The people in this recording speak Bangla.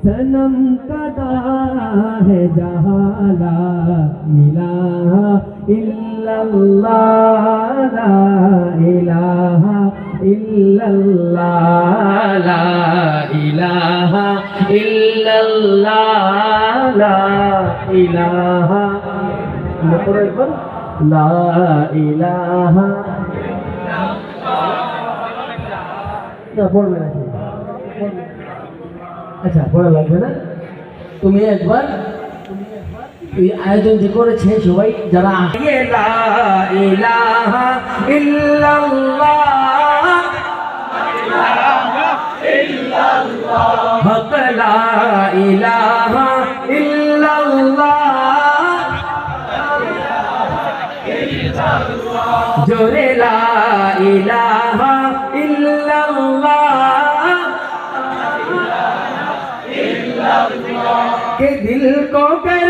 सनम कदा है जहाँ ला इलाहा इल्लल्लाह ला इलाहा इल्लल्लाह ला इलाहा इल्लल्लाह ला इलाहा ला इलाहा না পড়বে না আচ্ছা পড়া লাগবে না তুমি একবার এই আয়োজন যে করেছে সবাই যারা লা ইলাহা ইল্লাল্লাহ হক লা ইলাহা ইল্লাল্লাহ জোরে লা ইলাহা इल्लल्लाह के दिल को कर